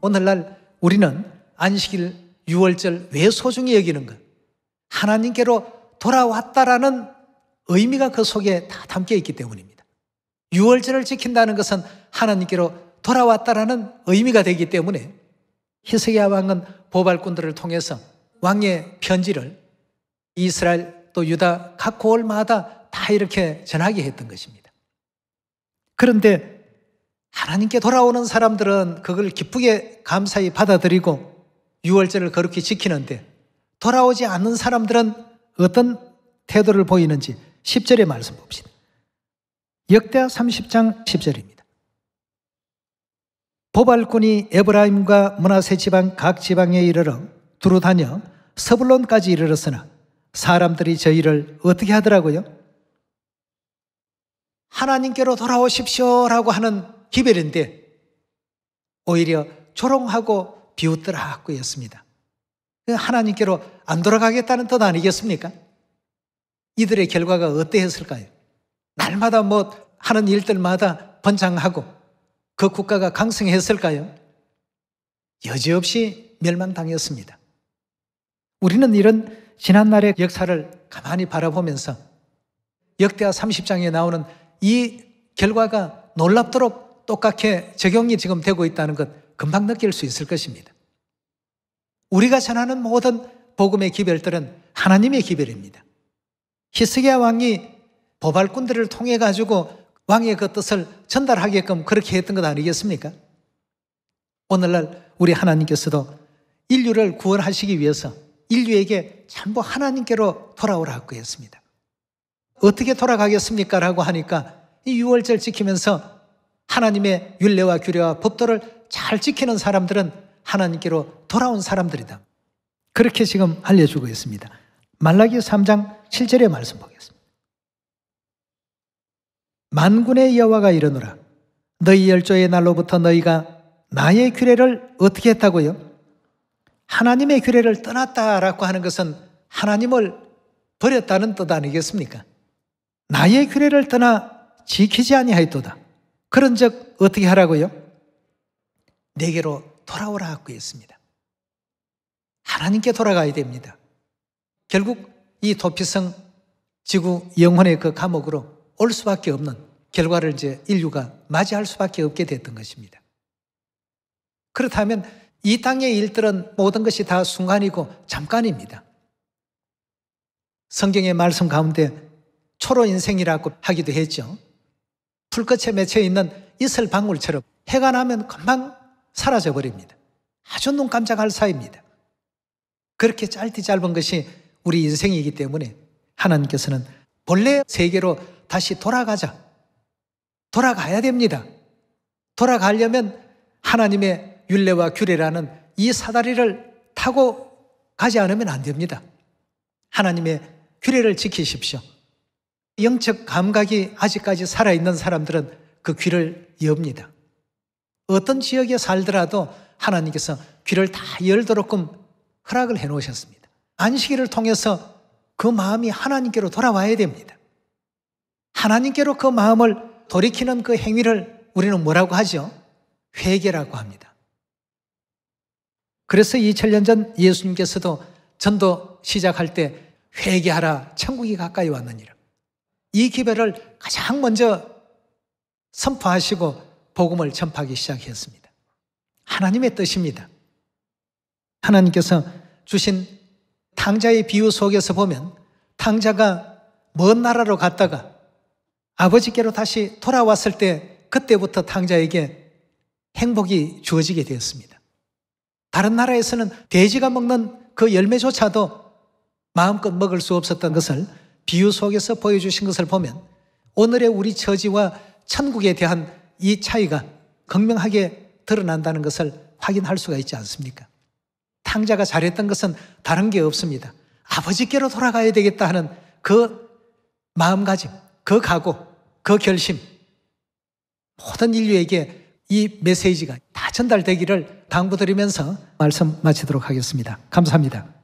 오늘날 우리는 안식일 6월절 왜 소중히 여기는가? 하나님께로 돌아왔다라는 의미가 그 속에 다 담겨 있기 때문입니다. 6월절을 지킨다는 것은 하나님께로 돌아왔다라는 의미가 되기 때문에 히스기야 왕은 보발꾼들을 통해서 왕의 편지를 이스라엘 또 유다 각 고을마다 다 이렇게 전하게 했던 것입니다. 그런데 하나님께 돌아오는 사람들은 그걸 기쁘게 감사히 받아들이고 6월절을 거룩히 지키는데, 돌아오지 않는 사람들은 어떤 태도를 보이는지 10절의 말씀 봅시다. 역대하 30장 10절입니다. 보발꾼이 에브라임과 므낫세 지방 각 지방에 이르러 두루 다녀 서불론까지 이르렀으나 사람들이 저희를 어떻게 하더라고요? 하나님께로 돌아오십시오라고 하는 기별인데 오히려 조롱하고 비웃더라고 했습니다. 하나님께로 안 돌아가겠다는 뜻 아니겠습니까? 이들의 결과가 어떠했을까요? 날마다 하는 일들마다 번창하고 그 국가가 강성했을까요? 여지없이 멸망당했습니다. 우리는 이런 지난날의 역사를 가만히 바라보면서 역대하 30장에 나오는 이 결과가 놀랍도록 똑같게 적용이 지금 되고 있다는 것 금방 느낄 수 있을 것입니다. 우리가 전하는 모든 복음의 기별들은 하나님의 기별입니다. 히스기야 왕이 보발꾼들을 통해 가지고 왕의 그 뜻을 전달하게끔 그렇게 했던 것 아니겠습니까? 오늘날 우리 하나님께서도 인류를 구원하시기 위해서 인류에게 전부 하나님께로 돌아오라고 했습니다. 어떻게 돌아가겠습니까? 라고 하니까 이 6월절 지키면서 하나님의 율례와 규례와 법도를 잘 지키는 사람들은 하나님께로 돌아온 사람들이다. 그렇게 지금 알려주고 있습니다. 말라기 3장 7절의 말씀 보겠습니다. 만군의 여호와가 이르노라. 너희 열조의 날로부터 너희가 나의 규례를 어떻게 했다고요? 하나님의 규례를 떠났다라고 하는 것은 하나님을 버렸다는 뜻 아니겠습니까? 나의 규례를 떠나 지키지 아니하였도다. 그런즉 어떻게 하라고요? 내게로 돌아오라고 했습니다. 하나님께 돌아가야 됩니다. 결국 이 도피성 지구 영혼의 그 감옥으로 올 수밖에 없는 결과를 이제 인류가 맞이할 수밖에 없게 됐던 것입니다. 그렇다면 이 땅의 일들은 모든 것이 다 순간이고 잠깐입니다. 성경의 말씀 가운데 초로 인생이라고 하기도 했죠. 풀끝에 맺혀 있는 이슬 방울처럼 해가 나면 금방 사라져 버립니다. 아주 눈 깜짝할 사이입니다. 그렇게 짧디 짧은 것이 우리 인생이기 때문에 하나님께서는 본래 세계로 다시 돌아가야 됩니다. 돌아가려면 하나님의 율례와 규례라는 이 사다리를 타고 가지 않으면 안 됩니다. 하나님의 규례를 지키십시오. 영적 감각이 아직까지 살아있는 사람들은 그 귀를 엽니다. 어떤 지역에 살더라도 하나님께서 귀를 다 열도록끔 허락을 해놓으셨습니다. 안식일을 통해서 그 마음이 하나님께로 돌아와야 됩니다. 하나님께로 그 마음을 돌이키는 그 행위를 우리는 뭐라고 하죠? 회개라고 합니다. 그래서 2000년 전 예수님께서도 전도 시작할 때 회개하라, 천국이 가까이 왔느니라. 이 기별을 가장 먼저 선포하시고 복음을 전파하기 시작했습니다. 하나님의 뜻입니다. 하나님께서 주신 탕자의 비유 속에서 보면 탕자가 먼 나라로 갔다가 아버지께로 다시 돌아왔을 때 그때부터 탕자에게 행복이 주어지게 되었습니다. 다른 나라에서는 돼지가 먹는 그 열매조차도 마음껏 먹을 수 없었던 것을 비유 속에서 보여주신 것을 보면 오늘의 우리 처지와 천국에 대한 이 차이가 극명하게 드러난다는 것을 확인할 수가 있지 않습니까? 탕자가 잘했던 것은 다른 게 없습니다. 아버지께로 돌아가야 되겠다 하는 그 마음가짐, 그 각오, 그 결심, 모든 인류에게 이 메시지가 다 전달되기를 당부드리면서 말씀 마치도록 하겠습니다. 감사합니다.